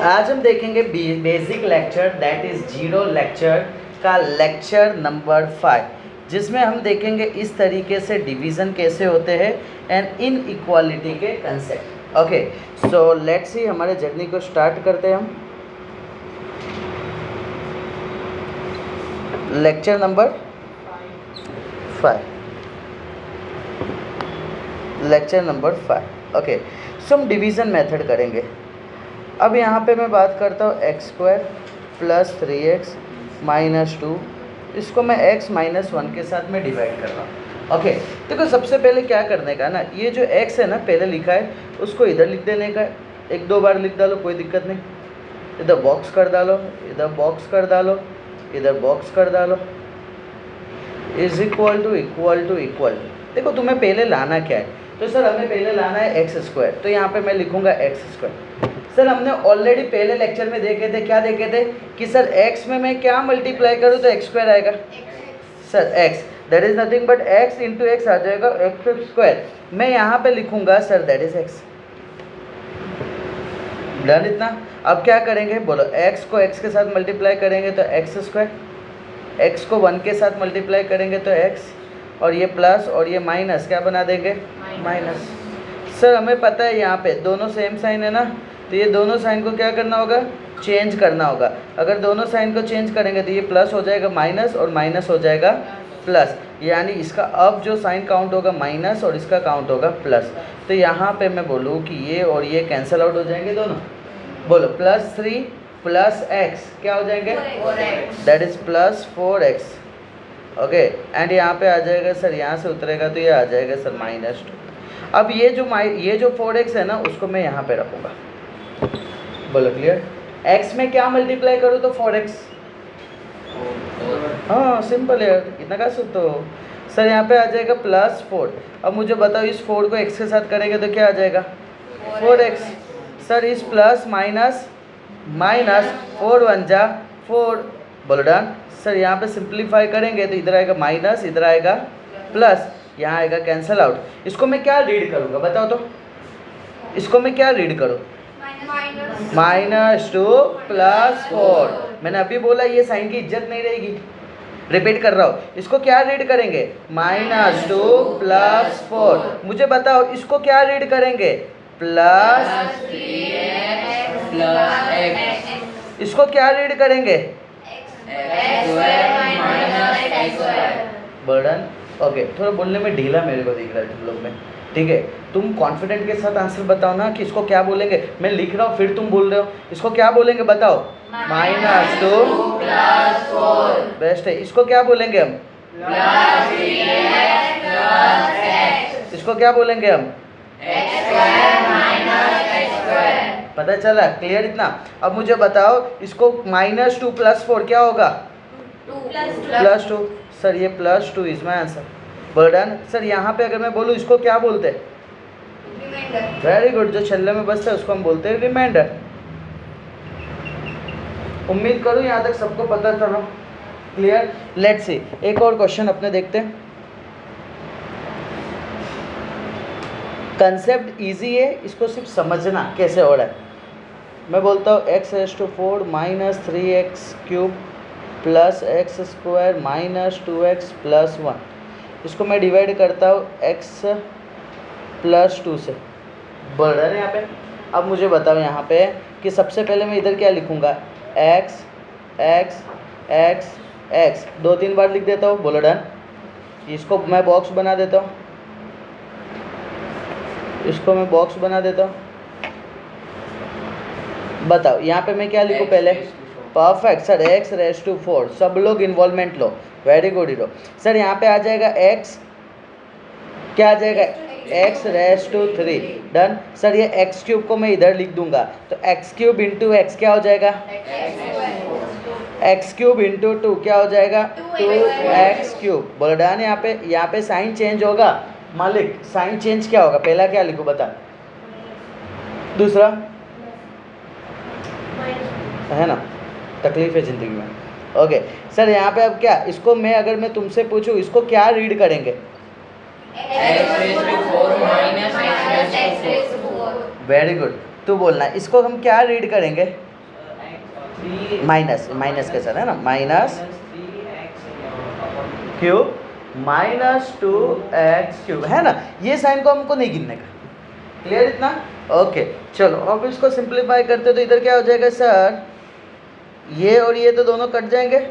आज हम देखेंगे basic lecture that is zero lecture का लेक्चर नंबर 5, जिसमें हम देखेंगे इस तरीके से डिवीज़न कैसे होते हैं एंड इन इक्वालिटी के concept. Okay, so let's see, हमारे जर्नी को स्टार्ट करते हैं हम। Lecture number 5, lecture number 5। Okay, so हम डिवीज़न मेथड करेंगे। अब यहाँ पे मैं बात करता हूँ x² प्लस 3x माइनस 2, इसको मैं x माइनस 1 के साथ में डिवाइड कर रहा हूँ। ओके, देखो सबसे पहले क्या करने का ना, ये जो x है ना पहले लिखा है उसको इधर लिख देने का, एक दो बार लिख डालो कोई दिक्कत नहीं, इधर बॉक्स कर डालो, इधर बॉक्स कर डालो, इधर बॉक्स कर डालो, is equal to equal to equal. देखो तुम्हें पहले लाना क्या है, तो सर हमें पहले लाना है x², तो यहाँ पे मैं लिखूँगा x²। सर हमने ऑलरेडी पहले लेक्चर में देखे थे, क्या देखे थे कि सर x में मैं क्या मल्टीप्लाई करूँ तो x² आएगा। Sir x that is nothing but x into x आ जाएगा x²। मैं यहाँ पे लिखूँगा sir that is x। Done इतना। अब क्या करेंगे बोलो, x को x के साथ मल्टीप्लाई करेंगे तो x², x को 1 के साथ मल्टीप्लाई करेंगे तो x, और ये प्लस और ये माइनस क्या बना देंगे, माइनस। सर हमें पता है यहाँ पे दोनों सेम साइन है ना, तो ये दोनों साइन को क्या करना होगा, चेंज करना होगा। अगर दोनों साइन को चेंज करेंगे तो ये प्लस हो जाएगा माइनस और माइनस हो जाएगा प्लस, यानी इसका अब जो साइन काउंट होगा माइनस और इसका काउंट होगा प्लस। तो यहाँ पे मैं बोलूँ कि ये और ये कैंसिल आउट हो जाएंगे दोनों। बोलो +3 प्लस x क्या हो जाएंगे, that is plus 4x। Okay, and यहाँ पे आ जाएगा सर, यहाँ से उतरेगा तो ये आ जाएगा सर -2। अब ये जो 4x है ना उसको मैं यहाँ पे रखूँगा। बोलो क्लियर। x में क्या मल्टीप्लाई करूँ तो 4x, हाँ सिंपल है, इतना क्या सोचते हो। सर यहाँ पे आ जाएगा +4। अब मुझे बताओ इस 4 को x के साथ करेंगे तो क्या आ जाएगा 4x। सर इस प्लस माइनस माइनस 4 1 जा 4, बोलो डन। सर यहाँ पे सिंप्लीफाई करेंगे तो इधर आएगा माइनस, इधर आएगा प्लस, यहाँ आएगा कैंसल आउट। इसको मैं क्या रीड करूँगा बताओ तो, इसको मैं क्या रीड करूँ, -2 + 4। मैंने अभी बोला ये साइन की इज्जत नहीं रहेगी, रिपीट कर रहा हूँ। इसको क्या रीड करेंगे, -2 + 4। मुझे बताओ इसको क्या रीड करेंगे, +x। इसको क्या रीड करेंगे, बर्डन। ओके, थोड़ा बोलने में ढीला मेरे को दिख रहा है तुम लोग में, ठीक है। तुम कॉन्फिडेंट के साथ आंसर बताओ ना कि इसको क्या बोलेंगे। मैं लिख रहा हूँ फिर तुम बोल रहे हो, इसको क्या बोलेंगे बताओ, -2 + 4। बेस्ट है। इसको क्या बोलेंगे हम, इसको क्या बोलेंगे हम, पता चला, क्लियर इतना। अब मुझे बताओ इसको -2 + 4 क्या होगा, +2। सर ये +2 is my answer, burden. Sir यहाँ पे अगर मैं बोलूँ इसको क्या बोलते हैं, वेरी गुड, जो छल्ले में बसता है उसको हम बोलते हैं रिमाइंडर। उम्मीद करूँ यहाँ तक सबको पता था ना, क्लियर। लेट्स सी, एक और क्वेश्चन अपने देखते हैं। कंसेप्ट इजी है, इसको सिर्फ समझना कैसे हो रहा है। मैं बोलता हूँ x⁴ minus 3x³ plus x² minus 2x plus 1। इसको मैं डिवाइड करता हूँ x + 2 से, बढ़ रहा है यहाँ पे। अब मुझे बताओ यहाँ पे कि सबसे पहले मैं इधर क्या लिखूँगा, x x x x 2-3 बार लिख देता हूँ, बोलो डन। इसको मैं बॉक्स बना देता हूँ, इसको मैं बॉक्स बना देता हूँ। बताओ यहाँ पे मैं क्या लिखूँ पहले, परफेक्ट सर x⁴। सब लोग इन्वॉल्वमेंट लो, वेरी गुड हीरो। सर यहाँ पे आ जाएगा x, क्या आ जाएगा x⁻³ डन। सर ये x³ को मैं इधर लिख दूंगा तो x³ इंटू x क्या हो जाएगा, x³ इंटू 2 क्या हो जाएगा 2x³। बोलो डन। यहाँ पे साइन चेंज होगा मालिक, साइन चेंज क्या होगा, पहला क्या लिखूँ बता, दूसरा है ना, तकलीफ है ज़िंदगी में। ओके सर यहाँ पे अब क्या, इसको मैं अगर मैं तुमसे पूछूँ इसको क्या रीड करेंगे, वेरी गुड, तू बोलना इसको हम क्या रीड करेंगे, माइनस के साथ है ना, माइनस क्यूब -2x³ है ना। ये साइन को हमको नहीं गिनने का, क्लियर इतना? ओके चलो अब इसको सिंप्लीफाई करते हो तो इधर क्या हो जाएगा सर, ये और ये तो दोनों कट जाएंगे,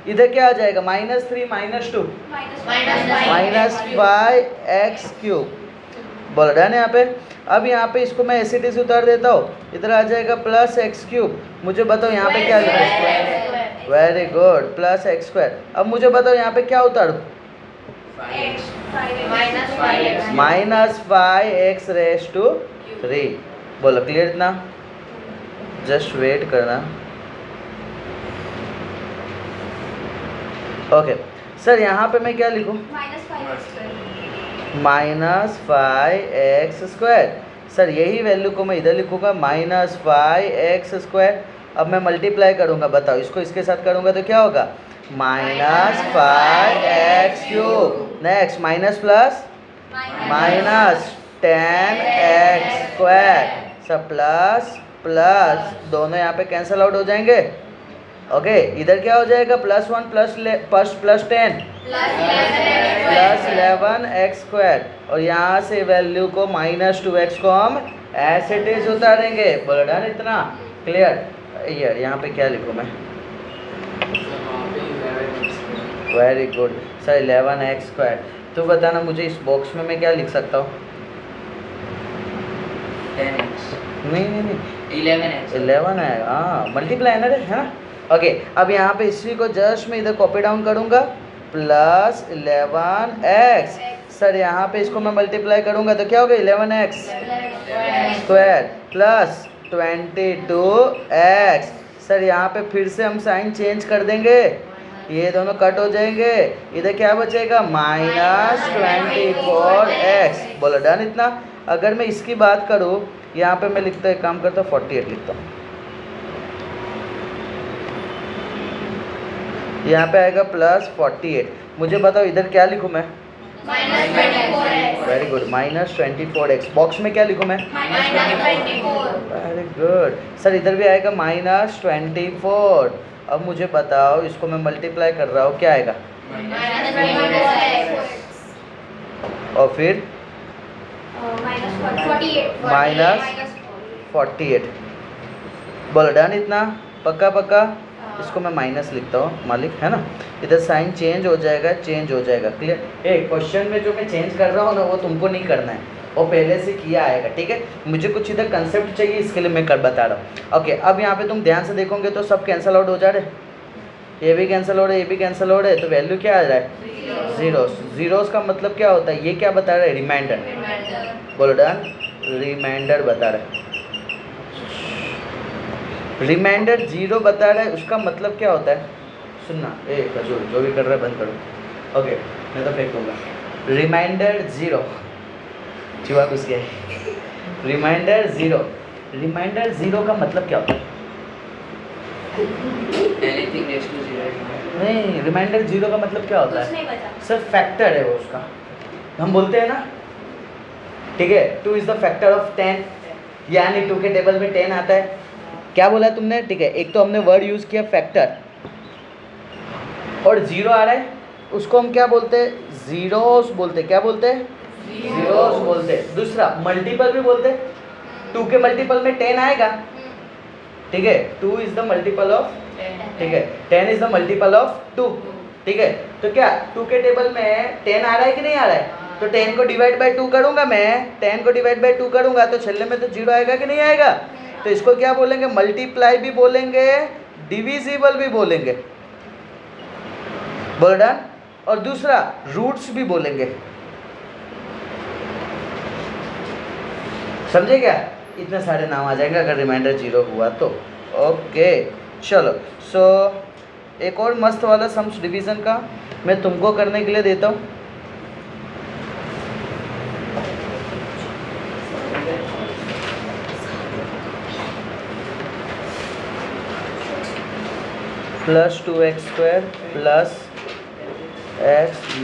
इधर क्या आ जाएगा -3 -2 -5x³ बोल रहा है ना यहाँ पे। अब यहाँ पे इसको मैं ऐसे टीस उतार देता हूँ, इधर आ जाएगा +x³। मुझे बताओ यहाँ पे क्या लिखा है, वेरी गुड +x²। अब मुझे बताओ यहाँ पे क्या उतारूँ, -5x⁻³ बोलो, क्लियर इतना? जस्ट वेट करना। ओके सर यहाँ पे मैं क्या लिखूँ, -5x²। सर यही वैल्यू को मैं इधर लिखूँगा -5x²। अब मैं मल्टीप्लाई करूँगा, बताओ इसको इसके साथ करूँगा तो क्या होगा, -5x³। Next minus plus -10x²। सब प्लस प्लस दोनों यहाँ पे कैंसल आउट हो जाएंगे। ओके इधर क्या हो जाएगा, +1 +10 +11x²। और यहाँ से वैल्यू को -2x को हम एज इट इज उतारेंगे। बोलो डन इतना? क्लियर? यार यहाँ पे क्या लिखूँ मैं, वेरी गुड सर 11x²। तो बताना मुझे इस बॉक्स में मैं क्या लिख सकता हूँ, 10x नहीं 11 है, हाँ मल्टीप्लाई है ना। ओके अब यहाँ पे इसी को जस्ट मैं इधर कॉपी डाउन करूँगा, +11x। सर यहाँ पे इसको मैं मल्टीप्लाई करूँगा तो क्या होगा, 11x² +22x। सर यहाँ पे फिर से हम साइन चेंज कर देंगे, ये दोनों कट हो जाएंगे, इधर क्या बचेगा -24x। बोलो डन इतना? अगर मैं इसकी बात करूँ यहाँ पे मैं लिखता एक काम करता हूँ 48 लिखता हूँ, यहाँ पे आएगा +48। मुझे बताओ इधर क्या लिखूँ मैं, वेरी गुड -24x। बॉक्स में क्या लिखूँ मैं, वेरी गुड सर इधर भी आएगा -24। अब मुझे बताओ इसको मैं मल्टीप्लाई कर रहा हूँ क्या आएगा, और फिर -48। बोलो डन इतना? पक्का पक्का? इसको मैं माइनस लिखता हूँ मालिक, है ना। इधर साइन चेंज हो जाएगा, क्लियर? एक क्वेश्चन में जो मैं चेंज कर रहा हूँ ना वो तुमको नहीं करना है, वो पहले से किया आएगा, ठीक है। मुझे कुछ इधर कंसेप्ट चाहिए, इसके लिए मैं बता रहा हूँ। ओके अब यहाँ पे तुम ध्यान से देखोगे तो सब कैंसिल आउट हो जा रहे, ये भी कैंसिल हो रहा है, ये भी कैंसिल हो रहा है, तो वैल्यू क्या आ रहा है, जीरोस का मतलब क्या होता है, ये क्या बता रहा है, रिमाइंडर। बोलो डन, रिमाइंडर बता रहा है, रिमाइंडर 0 बता रहा है, उसका मतलब क्या होता है, सुनना खजूर जो भी कर रहा है बंद करो। ओके मैं तो फेंक दूँगा, रिमाइंडर 0 चुहा घुस गया, रिमाइंडर 0 का मतलब क्या होता है, नहीं रिमाइंडर 0 का मतलब क्या होता है, सर फैक्टर है वो उसका, हम बोलते हैं ना, ठीक है। 2 इज़ द फैक्टर ऑफ 10, यानी 2 के टेबल में 10 आता है। क्या बोला तुमने, ठीक है। एक तो हमने वर्ड यूज़ किया फैक्टर, और 0 आ रहा है उसको हम क्या बोलते हैं, जीरोस बोलते, क्या बोलते हैं, जीरोस बोलते। दूसरा मल्टीपल भी बोलते, 2 के मल्टीपल में 10 आएगा, ठीक है। 2 इज़ द मल्टीपल ऑफ, ठीक है, 10 इज़ द मल्टीपल ऑफ 2, ठीक है। तो क्या 2 के टेबल में 10 आ रहा है कि नहीं आ रहा है, तो 10 को डिवाइड बाय 2 करूँगा मैं, 10 को डिवाइड बाय 2 करूँगा तो छल्ले में तो 0 आएगा कि नहीं आएगा। तो इसको क्या बोलेंगे, मल्टीप्लाई भी बोलेंगे, डिविजिबल भी बोलेंगे, बोल डन। और दूसरा रूट्स भी बोलेंगे, समझे क्या, इतने सारे नाम आ जाएंगे अगर रिमाइंडर 0 हुआ तो। ओके चलो, सो एक और मस्त वाला सम्स डिवीज़न का मैं तुमको करने के लिए देता हूँ। +2x² + x -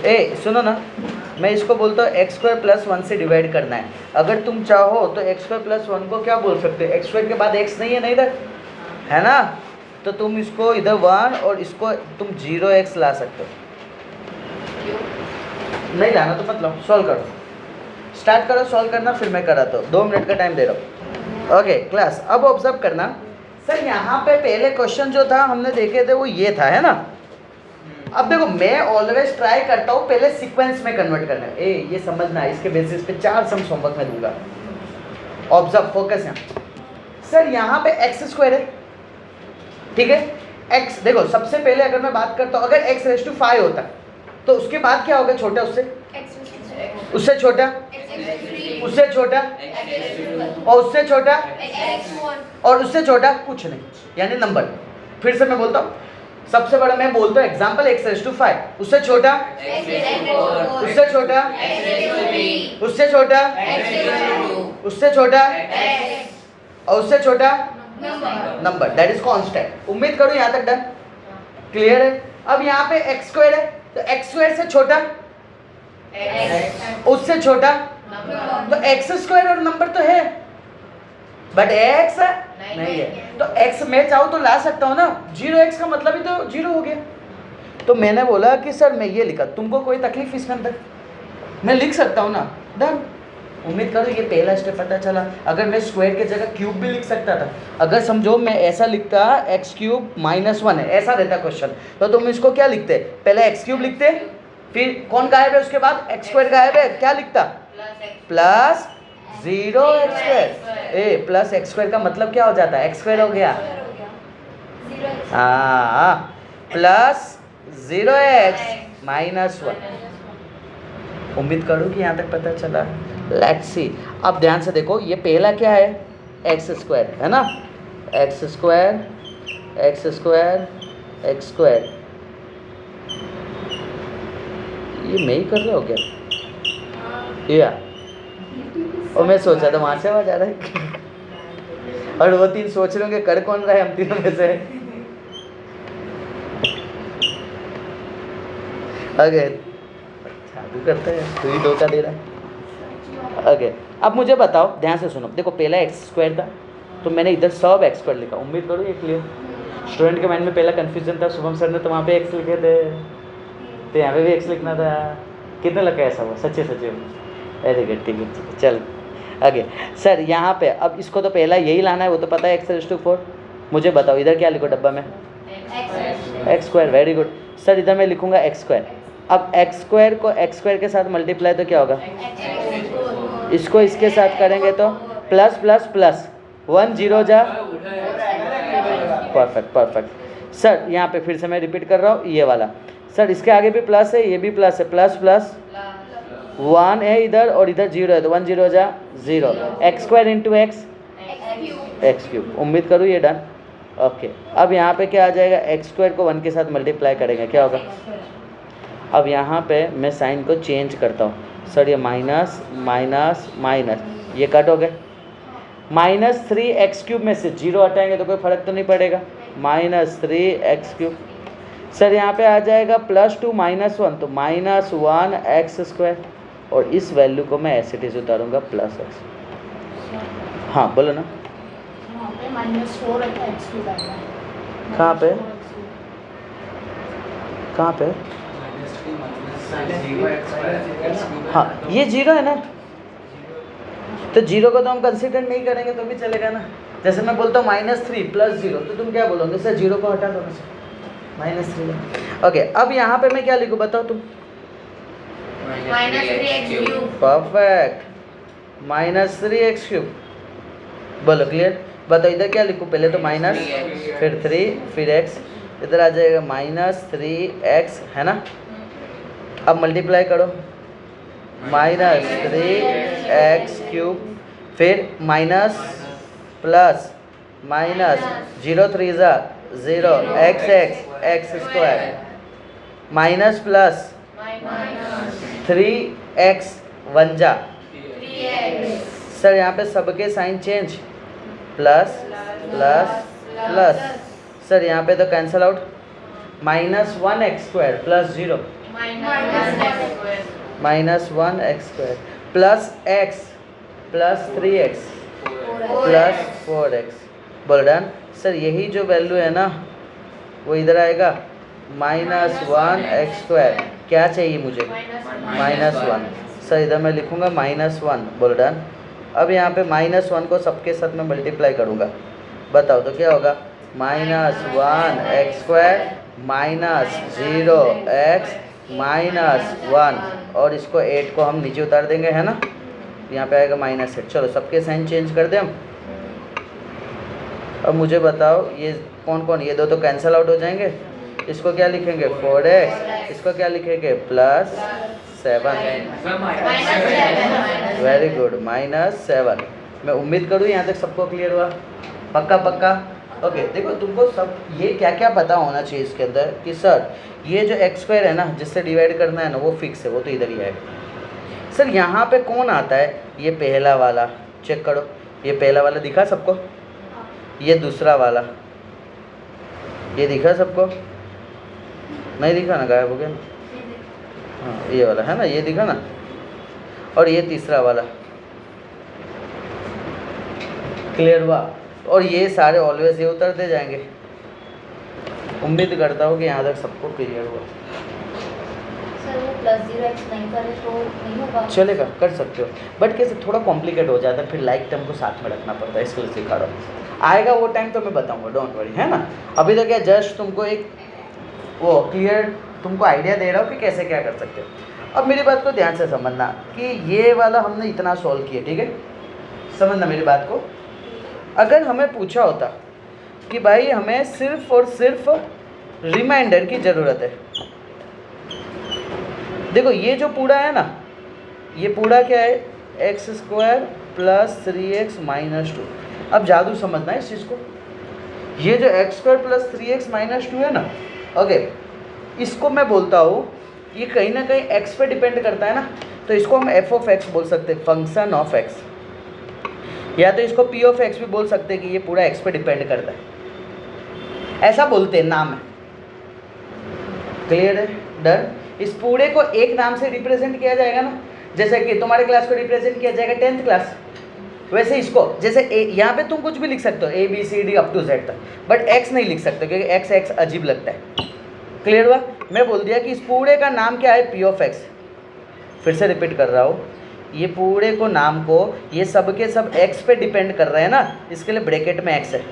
8। सुनो ना, मैं इसको बोलता हूँ एक्स स्क्वायर प्लस 1 से डिवाइड करना है। अगर तुम चाहो तो एक्स स्क्वायर प्लस 1 को क्या बोल सकते हो, एक्स स्क्वायर के बाद एक्स नहीं है ना इधर, है ना, तो तुम इसको इधर 1 और इसको तुम 0x ला सकते हो। नहीं लाना तो मत लो, सॉल्व करो, स्टार्ट करो सॉल्व करना, फिर मैं कराता हूँ, 2 मिनट का टाइम दे रहा हूँ। ओके क्लास, अब ऑब्जर्व करना सर, यहाँ पे पहले क्वेश्चन जो था हमने देखे थे वो ये था, है ना। अब देखो मैं ऑलवेज ट्राई करता हूँ पहले सीक्वेंस में कन्वर्ट करना है। ये समझना है, इसके बेसिस पे 4 सम्स होमवर्क में दूंगा। ऑब्जर्व, फोकस यहाँ। सर यहाँ पे एक्स स्क्वायर है, ठीक है, एक्स देखो सबसे पहले अगर मैं बात करता हूँ, अगर x रेज़ टू 5 होता तो उसके बाद क्या होगा, छोटा उससे, उससे छोटा, उससे छोटा, और उससे छोटा, और उससे छोटा कुछ नहीं, यानी नंबर। फिर से मैं बोलता हूँ, सबसे बड़ा मैं बोलता हूँ एग्जाम्पल x रेज़ टू 5, उससे छोटा, उससे छोटा, उससे छोटा, उससे छोटा, और उससे छोटा नंबर, दैट इज कांस्टेंट। उम्मीद करूँ यहाँ तक डन, क्लियर है। अब यहाँ पे एक्स स्क्वायर है, तो एक्स स्क्वायर से छोटा, उससे छोटा, तो एक्स स्क्वायर और नंबर तो है बट एक्स नहीं है, तो एक्स मैं चाहूँ तो ला सकता हूँ ना, 0x का मतलब ही तो 0 हो गया। तो मैंने बोला कि सर मैं ये लिखा, तुमको कोई तकलीफ इसके अंदर, मैं लिख सकता हूँ ना, डन। उम्मीद करो ये पहला स्टेप पता चला। अगर मैं स्क्वायर की जगह क्यूब भी लिख सकता था, अगर समझो मैं ऐसा लिखता एक्स क्यूब माइनस 1 है, ऐसा रहता क्वेश्चन, तो तुम इसको क्या लिखते, पहले एक्स क्यूब लिखते, फिर कौन गायब है उसके बाद, एक्स स्क्वायर गायब है, क्या लिखता, प्लस 0x स्क्वायर। ए प्लस एक्स स्क्वायर का मतलब क्या हो जाता है, एक्स स्क्वायर हो गया, हाँ, प्लस 0x माइनस 1। उम्मीद करूँ कि यहाँ तक पता चला। लेट्स सी, अब ध्यान से देखो, ये पहला क्या है, एक्स स्क्वायर है ना, x square, x square, x square, ये मैं ही कर रहा हूँ क्या, या और मैं सोचा था वहाँ से आवाज आ रहा है और वो 3 सोच रहे होंगे कर कौन रहा है हम तीनों में से। ओके जादू करते हैं, तू ही धोखा दे रहा है। ओके अब मुझे बताओ, ध्यान से सुनो, देखो पहला एक्स स्क्वायर था तो मैंने इधर सब एक्स स्क्वायर लिखा। उम्मीद करो ये क्लियर। स्टूडेंट के माइंड में पहला कन्फ्यूजन था, शुभम सर ने तो वहाँ पे एक्स लिखे थे, तो यहाँ पे भी एक्स लिखना था। कितना लगा ऐसा हुआ, सच्चे सच्चे, वेरी गुड, ठीक है चल आगे। सर यहाँ पे अब इसको तो पहला यही लाना है, वो तो पता है, एक्स रेज़ टू 4। मुझे बताओ इधर क्या लिखो डब्बा में, x square, very good. Sir इधर मैं लिखूँगा एक्स स्क्वायर। अब एक्स स्क्वायर को एक्स स्क्वायर के साथ मल्टीप्लाई तो क्या होगा, इसको इसके साथ करेंगे तो प्लस प्लस प्लस 1 0 जा, परफेक्ट परफेक्ट। सर यहाँ पे फिर से मैं रिपीट कर रहा हूँ ये वाला, सर इसके आगे भी प्लस है, ये भी प्लस है, प्लस प्लस 1 है इधर और इधर 0 है, तो 1 0 जा 0, x square into x, x cube. उम्मीद करूँ ये डन। ओके अब यहाँ पे क्या आ जाएगा, एक्स स्क्वायर को 1 के साथ मल्टीप्लाई करेंगे, क्या होगा। अब यहाँ पे मैं साइन को चेंज करता हूँ, सर ये माइनस माइनस माइनस, ये कट हो गए, -3x³ में से 0 हटाएंगे तो कोई फ़र्क तो नहीं पड़ेगा, -3x³। सर यहाँ पे आ जाएगा +2 -1, तो -1x², और इस वैल्यू को मैं ऐसे इट उतारूँगा +x। हाँ बोलो ना, कहाँ पे कहाँ पे, हाँ ये 0 है ना, तो 0 को तो हम कंसीडर नहीं करेंगे तो भी चलेगा ना। जैसे मैं बोलता हूँ -3 + 0, तो तुम क्या बोलोगे, सर 0 को हटा दो ना सर, -3। ओके अब यहाँ पे मैं क्या लिखूँ बताओ तुम, -3x³, परफेक्ट, -3x³। बोलो क्लियर, बताओ इधर क्या लिखूँ, पहले तो माइनस, फिर 3, फिर x, इधर आ जाएगा -3x, है ना। अब मल्टीप्लाई करो, -3x³, फिर माइनस प्लस माइनस 0 3 ज़ा 0, x x² minus plus 3x 1 जा, सर यहाँ पे सबके sign change, plus plus plus, sir यहाँ पे तो cancel out, -1x² + 0, -1 x square plus x plus 3x plus 4x। बोल डन। सर यही जो वैल्यू है ना वो इधर आएगा -1 एक्स स्क्वायर। क्या चाहिए मुझे? -1। सर इधर मैं लिखूँगा -1। बोल डन। अब यहाँ पे -1 को सबके साथ में मल्टीप्लाई करूँगा। बताओ तो क्या होगा? -1 एक्स स्क्वायर -0x -1 और इसको 8 को हम नीचे उतार देंगे, है ना? यहाँ पे आएगा -8। चलो सबके साइन चेंज कर दें हम। अब मुझे बताओ ये कौन कौन, ये दो तो कैंसिल आउट हो जाएंगे। इसको क्या लिखेंगे? 4x। इसको क्या लिखेंगे? +7। Very good, -7। मैं उम्मीद करूँ यहाँ तक सबको क्लियर हुआ। पक्का पक्का? ओके। देखो तुमको सब ये क्या क्या पता होना चाहिए इसके अंदर कि सर ये जो एक्स स्क्वायर है ना जिससे डिवाइड करना है ना वो फिक्स है, वो तो इधर ही आएगा। सर यहाँ पे कौन आता है? ये पहला वाला चेक करो। ये पहला वाला दिखा सबको? ये दूसरा वाला ये दिखा सबको? नहीं दिखा ना, गायब हो गया ना। हाँ ये वाला है ना, ये दिखा ना। और ये तीसरा वाला क्लियर हुआ? और ये सारे ऑलवेज ये उतरते जाएंगे। उम्मीद करता हूँ कि यहाँ तक सबको क्लियर हुआ। सर वो +0x नहीं करे तो नहीं होगा? चलेगा, कर सकते हो, बट कैसे थोड़ा कॉम्प्लिकेट हो जाता है, फिर लाइक टर्म को साथ में रखना पड़ता है, इसके लिए सिखा रहा हूँ। आएगा वो टाइम तो मैं बताऊँगा, डोंट वरी, है ना? अभी तो क्या जस्ट तुमको एक वो क्लियर तुमको आइडिया दे रहा हूँ कि कैसे क्या कर सकते हो। अब मेरी बात को ध्यान से समझना कि ये वाला हमने इतना सॉल्व किया, ठीक है? समझना मेरी बात को। अगर हमें पूछा होता कि भाई हमें सिर्फ और सिर्फ रिमाइंडर की ज़रूरत है, देखो ये जो पूरा है ना, ये पूरा क्या है? x² + 3x - 2। अब जादू समझना है इस चीज़ को। ये जो x² + 3x - 2 है ना, ओके, इसको मैं बोलता हूँ ये कहीं ना कहीं x पे डिपेंड करता है ना, तो इसको हम f(x) बोल सकते हैं, फंक्शन ऑफ x, या तो इसको p(x) भी बोल सकते हैं कि ये पूरा x पे डिपेंड करता है, ऐसा बोलते हैं, नाम है। क्लियर है? डन। इस पूरे को एक नाम से रिप्रेजेंट किया जाएगा ना, जैसे कि तुम्हारे क्लास को रिप्रेजेंट किया जाएगा 10th क्लास, वैसे इसको जैसे यहाँ पे तुम कुछ भी लिख सकते हो ABCD अप टू Z तक, बट x नहीं लिख सकते क्योंकि x अजीब लगता है। क्लियर हुआ? मैं बोल दिया कि इस पूरे का नाम क्या है? p(x). फिर से रिपीट कर रहा हूँ, ये पूरे को नाम को ये सब के सब x पे डिपेंड कर रहे हैं ना, इसके लिए ब्रैकेट में x है,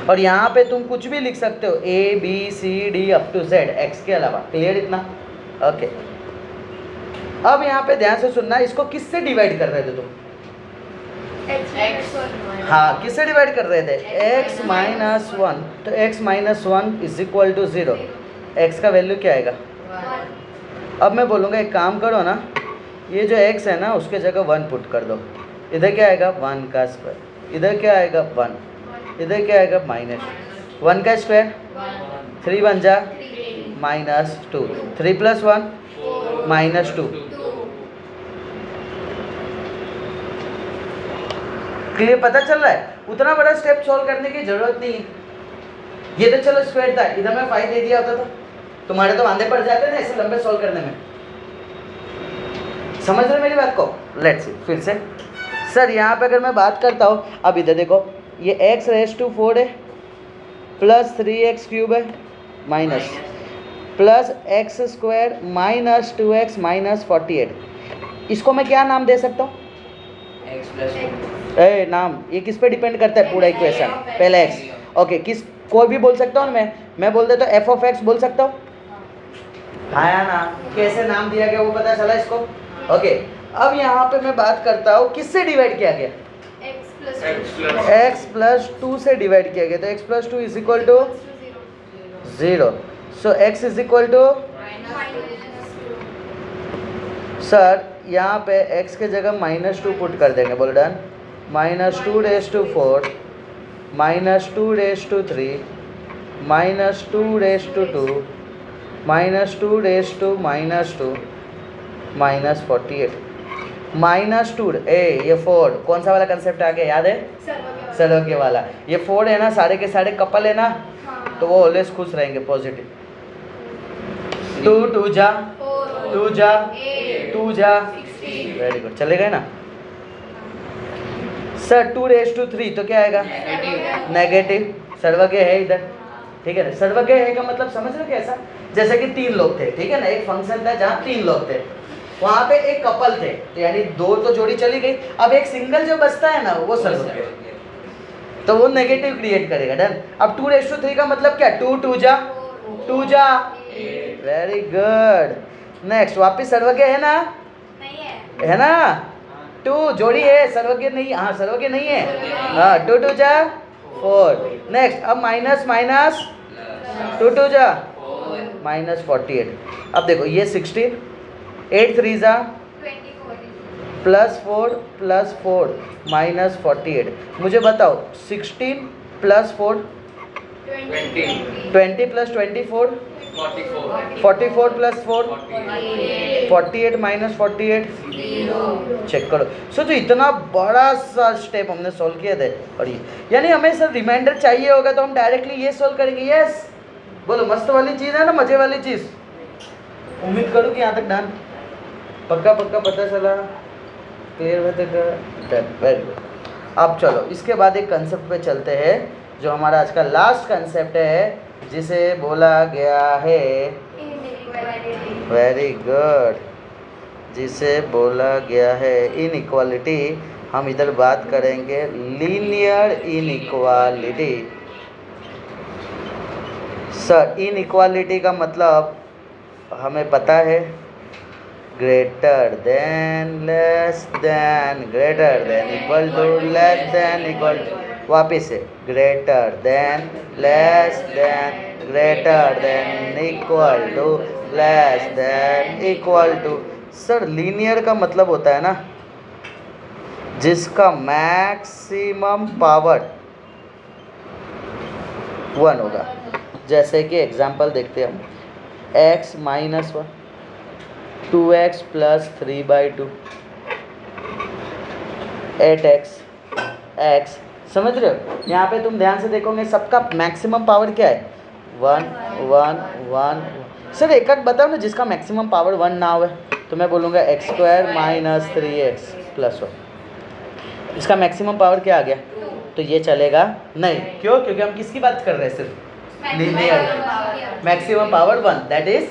और यहाँ पे तुम कुछ भी लिख सकते हो ABCD up to Z x के अलावा। क्लियर इतना? ओके। अब यहाँ पे ध्यान से सुनना, इसको किससे डिवाइड कर रहे थे तुम? हाँ, किससे डिवाइड कर रहे थे? x - 1। तो x - 1 = 0। x का वैल्यू क्या आएगा? अब मैं बोलूँगा एक काम करो ना, ये जो x है ना उसके जगह 1 पुट कर दो। इधर क्या आएगा? 1 का स्क्वायर। इधर क्या आएगा? 1। इधर क्या आएगा? -1 का स्क्वायर। 3 1 जा -2। 3 + 1 -2। क्लियर? पता चल रहा है? उतना बड़ा स्टेप सॉल्व करने की जरूरत नहीं है। ये तो चलो स्क्वायर था, इधर मैं 5 दे दिया होता था, तुम्हारे तो वांदे पड़ जाते ना ऐसे लंबे सॉल्व करने में। समझ रहे मेरी बात को? लेट्स सी फिर से। सर यहाँ पे अगर मैं बात करता हूँ, अब इधर देखो, ये x⁴ है प्लस 3x³ है माइनस प्लस x² -2x -48। इसको मैं क्या नाम दे सकता हूँ? नाम ये किस पे डिपेंड करता है? पूरा इक्वेशन पहले x। ओके, किस कोई भी बोल सकता हूँ मैं बोल देता हूँ f(x) बोल सकता हूँ। आया ना? कैसे नाम दिया गया वो पता चला इसको? ओके। अब यहाँ पे मैं बात करता हूँ किससे डिवाइड किया गया? x + 2 से डिवाइड किया गया, तो x + 2 = 0। सो x = सर यहाँ पे x के जगह -2 पुट कर देंगे। बोल डन। -2⁴ -2⁴ -2⁵ -2⁵2 -2 -48 ये 4 कौन सा वाला कंसेप्ट आ गया? याद है? सर्वज्ञ वाला। ये 4 है ना, सारे के सारे कपल है ना, तो वो ऑलवेज खुश रहेंगे, पॉजिटिव। 2 2 जा 2 जा 2 जा, वेरी गुड, चलेगा ना सर। 2⁻³ तो क्या आएगा? नेगेटिव। सर्वज्ञ है इधर, ठीक है ना। सर्वज्ञ है का मतलब समझ रहे हो कैसा? जैसे कि 3 लोग थे, ठीक है ना, एक फंक्शन था जहाँ 3 लोग थे, वहाँ पे एक कपल थे, तो यानी 2 तो जोड़ी चली गई, अब एक सिंगल जो बचता है ना वो सर्वज्ञ, तो वो नेगेटिव क्रिएट करेगा। डन। अब 2⁻³ का मतलब क्या? 2 जा 2 जा, वेरी गुड। नेक्स्ट, वापिस सर्वज्ञ है ना? है ना? 2 जोड़ी है, सर्वज्ञ नहीं, हाँ सर्वज्ञ नहीं है, हाँ 2 जा 4। नेक्स्ट, अब माइनस माइनस 2 जा -48। अब देखो ये 16, 8 3 जा +4 +4 -48। मुझे बताओ 16 + 4 20 + 24 44 + 4 48 -48 चेक करो। सोचो इतना बड़ा सा स्टेप हमने सॉल्व किए थे, और ये यानी हमें सर रिमाइंडर चाहिए होगा तो हम डायरेक्टली ये सॉल्व करेंगे। यस बोलो, मस्त वाली चीज़ है ना, मजे वाली चीज़। उम्मीद करूँ कि यहाँ तक डन, पक्का पक्का पता चला, क्लियर हुआ तक, वेरी गुड। अब चलो इसके बाद एक कंसेप्ट पे चलते हैं, जो हमारा आज का लास्ट कंसेप्ट है, जिसे बोला गया है, वेरी गुड, जिसे बोला गया है इनइक्वालिटी। हम इधर बात करेंगे लीनियर इनइक्वालिटी। सर इनइक्वालिटी का मतलब हमें पता है, greater than less than, greater than equal to less than equal to, वापिस से greater than less than, greater than equal to less than equal to. Sir linear का मतलब होता है ना जिसका मैक्सिमम पावर 1 होगा। जैसे कि एग्जांपल देखते हैं हम, x - 1 2x + 3/2 8x x, समझ रहे हो? यहाँ पे तुम ध्यान से देखोगे सबका मैक्सिमम पावर क्या है? 1 1 1। सर एक एक बताओ ना जिसका मैक्सिमम पावर 1 ना हो, तो मैं बोलूँगा x² - 3x + 1। इसका मैक्सिमम पावर क्या आ गया? तो ये चलेगा नहीं, क्यों? क्योंकि हम किसकी बात कर रहे हैं? सिर्फ linear. Maximum power 1, that is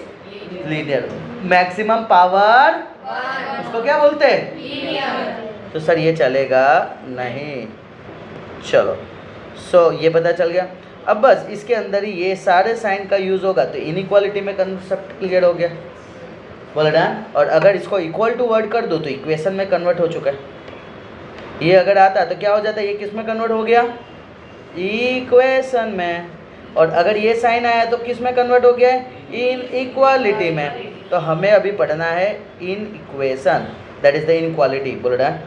linear. Maximum power उसको क्या बोलते हैं? लीनियर। तो सर ये चलेगा नहीं। चलो सो ये पता चल गया। अब बस इसके अंदर ही ये सारे साइन का यूज़ होगा, तो इनइक्वालिटी में कंसेप्ट क्लियर हो गया, बोला डन। और अगर इसको इक्वल टू वर्ड कर दो तो इक्वेशन में कन्वर्ट हो चुका है। ये अगर आता तो क्या हो जाता है? ये किस में कन्वर्ट हो गया? इक्वेशन में। और अगर ये साइन आया तो किस में कन्वर्ट हो गया है? इन इक्वालिटी में। तो हमें अभी पढ़ना है in equation, that is the inequality, बोलो डन।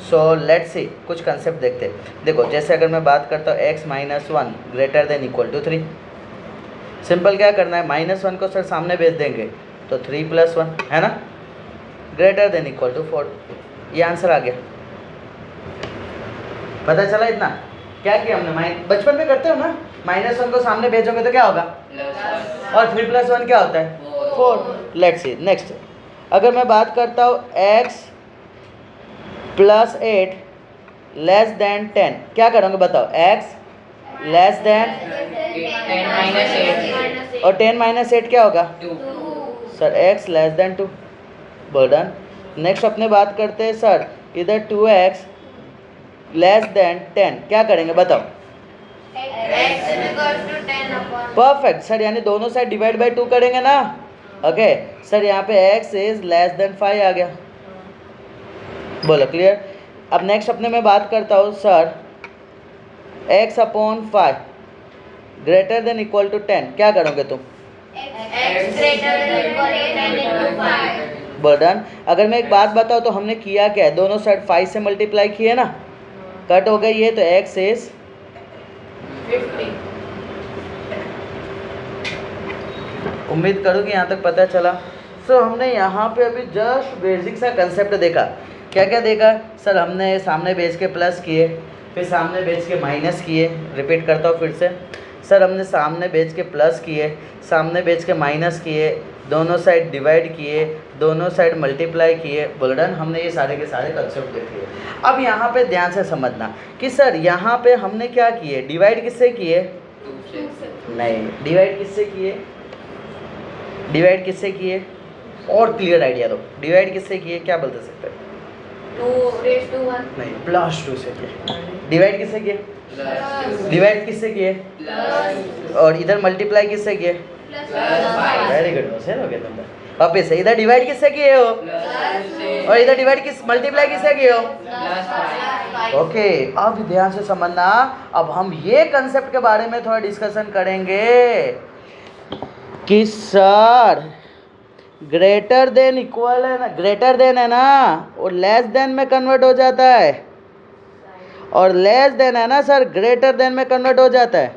सो लेट्स सी कुछ कंसेप्ट देखते हैं। देखो जैसे अगर मैं बात करता हूँ x - 1 greater than equal to 3, simple क्या करना है? -1 को सर सामने भेज देंगे तो 3 + 1 है ना, ग्रेटर देन इक्वल टू 4। ये आंसर आ गया, पता चला इतना? क्या किया हमने? बचपन में करते हो ना, -1 को सामने भेजोगे तो क्या होगा? और 3 + 1 क्या होता है? 4। Let's see next. अगर मैं बात करता हूँ x + 8 लेस देन 10, क्या करोगे बताओ? x लेस देन 10 - 8 और 10 - 8 क्या होगा? 2। सर x लेस देन 2, बोल डन। नेक्स्ट अपने बात करते हैं सर इधर 2x लेस देन 10, क्या करेंगे बताओ? परफेक्ट सर, यानी दोनों साइड डिवाइड बाय 2 करेंगे ना। ओके सर, यहाँ पे x इज लेस देन 5 आ गया, बोलो क्लियर। अब नेक्स्ट अपने मैं बात करता हूँ sir x/5 greater than equal to 10, क्या करोगे तुम? बर्डन। अगर मैं एक बात बताऊँ तो हमने किया क्या है? दोनों साइड 5 से मल्टीप्लाई किए ना, कट हो गई है, तो x इज 50। उम्मीद करूँ कि यहाँ तक पता चला। सो हमने यहाँ पे अभी जस्ट बेसिक सा कंसेप्ट देखा। क्या क्या देखा सर? हमने सामने बेच के प्लस किए, फिर सामने बेच के माइनस किए। रिपीट करता हूँ फिर से सर, हमने सामने बेच के प्लस किए, सामने बेच के माइनस किए, दोनों साइड डिवाइड किए, दोनों साइड मल्टीप्लाई किए, बोल्डन। हमने ये सारे के सारे कंसेप्ट देख लिए। अब यहाँ पे ध्यान से समझना कि सर यहाँ पे हमने क्या किए, डिवाइड किससे किए? नहीं, डिवाइड किससे किए? डिवाइड किससे किए? और क्लियर आइडिया दो, डिवाइड किससे किए, क्या बोलते सकते हैं? 2 raised to 1 नहीं, +2 से किए। डिवाइड किससे किए? डिवाइड किससे किए? और इधर मल्टीप्लाई किससे किए? वेरी गुड, होशियार हो गए तुम। वापस से इधर डिवाइड किससे किए हो? और इधर डिवाइड किस मल्टीप्लाई किससे किए हो? ओके, अब ध्यान से समझना। अब हम ये कंसेप्ट के बारे में थोड़ा डिस्कशन करेंगे कि सर ग्रेटर देन इक्वल है ना, ग्रेटर देन है ना, और लेस देन में कन्वर्ट हो जाता है, और लेस देन है ना सर, ग्रेटर देन में कन्वर्ट हो जाता है।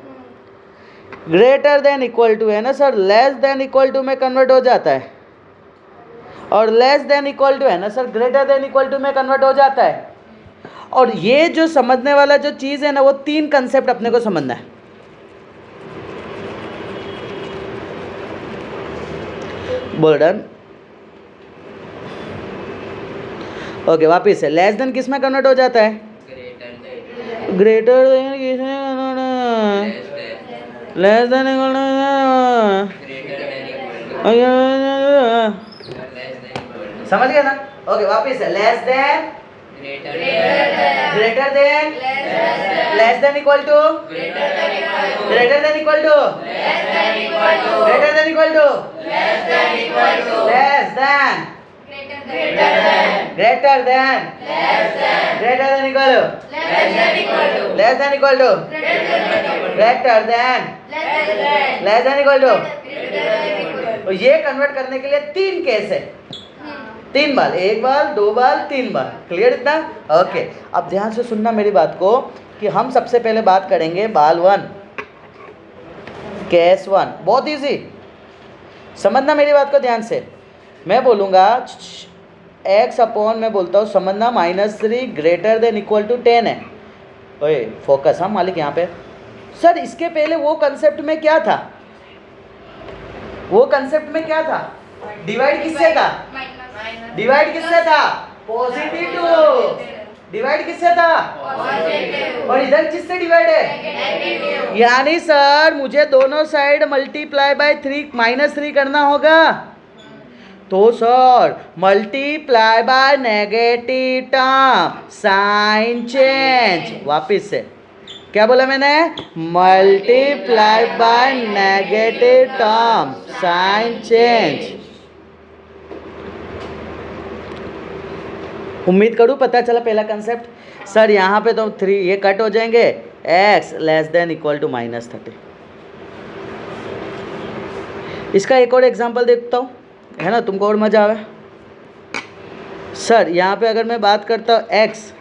ग्रेटर देन इक्वल टू है ना sir, less than equal to में कन्वर्ट हो जाता है, और लेस देन इक्वल टू है ना sir, greater than equal to में कन्वर्ट हो जाता है। और ये जो समझने वाला जो चीज़ है ना, वो 3 कंसेप्ट अपने को समझना है। बोल्डन। ओके, वापिस से लेस देन किस में कन्वर्ट हो जाता है? ग्रेटर देन किस में convert? Less than equal to, समझ गया ना? ओके, वापिस से less than, greater than, less than equal to, greater than equal to, greater than equal to, less than, greater than, greater than equal to, less than equal to, greater than, less than equal to. तो ये convert करने के लिए 3 case है, 3 बार, 1 बार, 2 बार, 3 बार। Clear इतना? Okay, अब ध्यान से सुनना मेरी बात को कि हम सबसे पहले बात करेंगे बाल 1, केस 1। बहुत इजी, समझना मेरी बात को ध्यान से। मैं बोलूँगा x अपॉन, मैं बोलता हूँ समझना, -3 ग्रेटर देन इक्वल टू 10 है। ओए फोकस, हाँ मालिक यहाँ पे। सर इसके पहले वो कंसेप्ट में क्या था? वो कंसेप्ट में क्या था? डिवाइड किससे था? डिवाइड किससे था? Positive to. डिवाइड किससे था? और इधर किससे डिवाइड है? यानी सर मुझे दोनों साइड मल्टीप्लाई बाय 3 -3 करना होगा। तो sir multiply by negative term, sign change. वापिस से क्या बोला मैंने? Multiply by negative term, sign change. उम्मीद करूँ पता चला पहला कंसेप्ट। सर यहाँ पे तो 3 ये कट हो जाएंगे, x less than equal to -30। इसका एक और एग्जांपल देखता हूँ, है ना, तुमको और मज़ा आवे। सर यहाँ पे अगर मैं बात करता हूँ x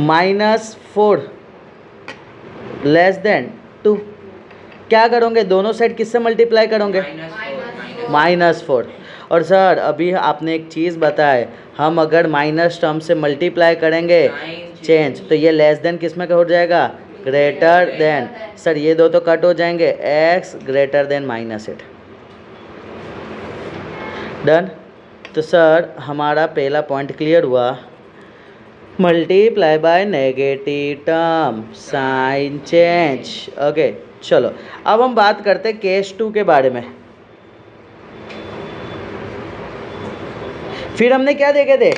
-4 लेस देन 2, क्या करोगे? दोनों साइड किससे मल्टीप्लाई करोगे? -4। और सर अभी आपने एक चीज़ बताए, हम अगर माइनस टर्म से मल्टीप्लाई करेंगे चेंज, तो ये लेस देन किस में हो जाएगा? Greater then. सर ये दो तो कट हो जाएंगे, x ग्रेटर देन -8। डन। तो सर हमारा पहला पॉइंट क्लियर हुआ, multiply by negative term, sign change. Okay चलो, अब हम बात करते हैं केस 2 के बारे में। फिर हमने क्या देखे थे?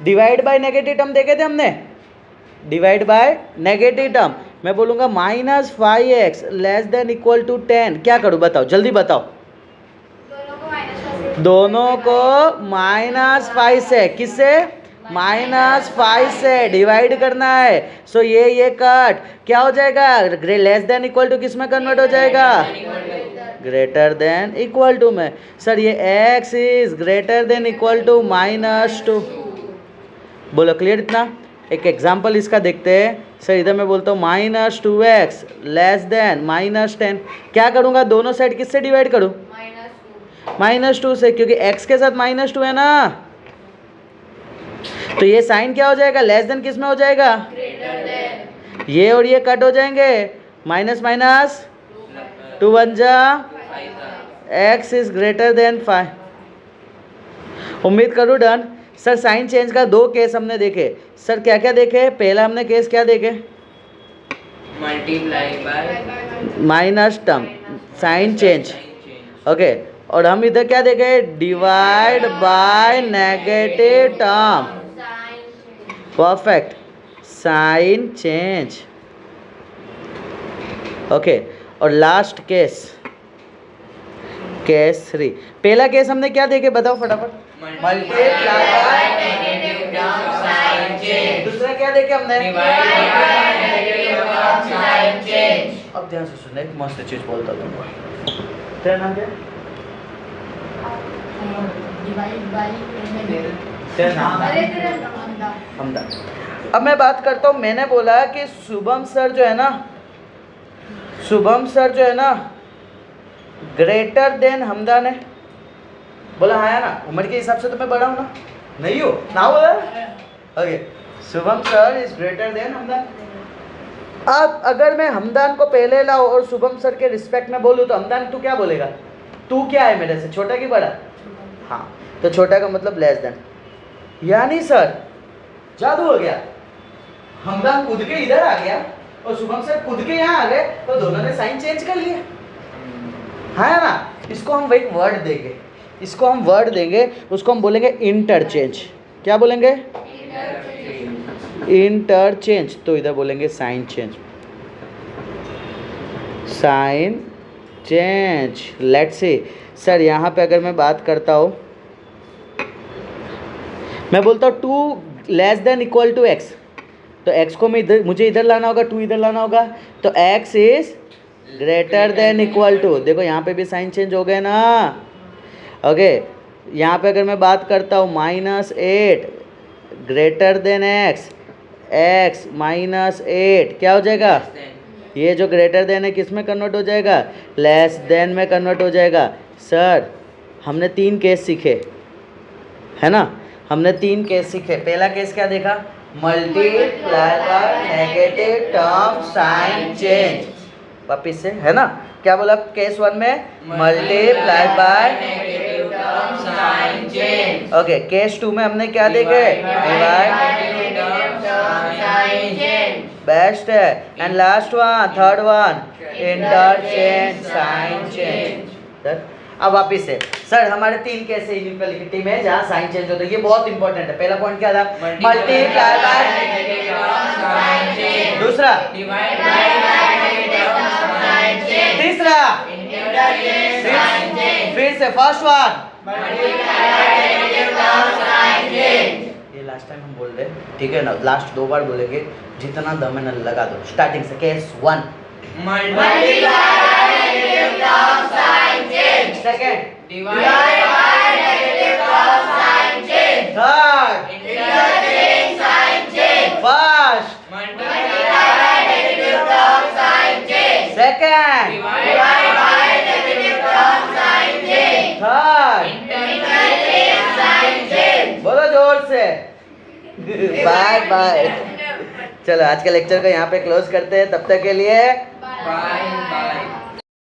डिवाइड बाय नेगेटिव टर्म देखे थे हमने। डिवाइड बाय नेगेटिव टर्म मैं बोलूँगा -5x less than equal to 10। क्या करूँ बताओ, जल्दी बताओ। दोनों को -5 से, किससे? -5 से डिवाइड करना है। सो ये कट क्या हो जाएगा? लेस देन इक्वल टू किस में कन्वर्ट हो जाएगा? ग्रेटर देन इक्वल टू में। सर ये x is greater than equal to -2। बोलो क्लियर इतना? एक एग्जांपल इसका देखते हैं। सर इधर मैं बोलता हूँ -2x लेस देन -10। क्या करूँगा? दोनों साइड किससे डिवाइड करूँ? -2 से, क्योंकि x के साथ -2 है ना। तो ये साइन क्या हो जाएगा? लेस देन किस में हो जाएगा? ये और ये कट हो जाएंगे, माइनस माइनस 2 1 जा, x इज ग्रेटर देन 5। उम्मीद करूँ डन। सर साइन चेंज का 2 केस हमने देखे। सर क्या क्या देखे? पहला हमने केस क्या देखे? Multiply by minus term sign change, okay. और हम इधर क्या देखे? Divide by negative term, perfect, sign change, okay. और लास्ट केस, केस 3। पहला केस हमने क्या देखे बताओ फटाफट? Multiply by negative term sign change. दूसरा क्या देखे हमने? Divide by negative term sign change. अब ध्यान से सुनना, एक मस्त चीज बोलता हूँ तुमको। तेरा नाम क्या? डिवाइड बाय तेरा नाम? अरे तेरा हमदा। हमदा। अब मैं बात करता हूँ, मैंने बोला कि शुभम सर जो है ना, शुभम सर जो है ना ग्रेटर देन हमदान है। बोला हाँ है ना? उम्र के हिसाब से तो मैं बड़ा हूँ ना? नहीं हो ना बोला? Okay, Shubham sir is greater then Hamdan. अब अगर मैं हमदान को पहले लाऊं और शुभम सर के रिस्पेक्ट में बोलूँ तो हमदान तू क्या बोलेगा? तू क्या है मेरे से, छोटा कि बड़ा? हाँ, तो छोटा का मतलब लेस देन। यानी सर जादू हो गया, हमदान कूद के इधर आ गया और शुभम सर कूद के यहाँ आ गए, तो दोनों ने साइन चेंज कर लिया, है ना? इसको हम एक वर्ड देंगे, इसको हम वर्ड देंगे, उसको हम बोलेंगे इंटरचेंज। क्या बोलेंगे? इंटरचेंज। तो इधर बोलेंगे sign change, sign change. Let's see sir, यहाँ पे अगर मैं बात करता हूँ, मैं बोलता हूँ 2 less than equal to x, तो x को मैं इधर, मुझे इधर लाना होगा, 2 इधर लाना होगा, तो x is greater than equal to. देखो यहाँ पे भी साइन चेंज हो गए ना, ओके। यहाँ पे अगर मैं बात करता हूँ -8 ग्रेटर देन x, x -8 क्या हो जाएगा? ये जो ग्रेटर देन है किस में कन्वर्ट हो जाएगा? लेस देन में कन्वर्ट हो जाएगा। सर हमने 3 केस सीखे, है ना? हमने 3 केस सीखे। पहला केस क्या देखा? Multiply by negative term sign change. वापिस से, है ना? क्या बोला केस 1 में? Multiply by negative term sign change. Okay, case 2 में हमने क्या देखे? डिवाइड बेस्ट है। And last one, third one, interchange sign change. Sir अब वापिस से, सर हमारे 3 केस इनइक्वालिटी में जहाँ साइन चेंज होता है, ये बहुत इंपॉर्टेंट है। पहला पॉइंट क्या था? Multiply by negative term sign change. दूसरा divide by negative term sign change. तीसरा इंटरचेंज साइन चेंज। फिर से first one, multiply by negative term sign change. ये लास्ट टाइम हम बोल रहे, ठीक है ना? लास्ट 2 बार बोलेंगे, जितना दम है ना लगा दो। स्टार्टिंग से case 1 multiply by negative term sign change. Second divide by negative term sign change. Third interchange sign change. First multiply by negative term sign change. Second divide by negative term sign change. Third interchange sign change. बोलो जोर से। Bye bye. चलो आज के lecture को यहाँ पे close करते हैं, तब तक के लिए बाय बाय।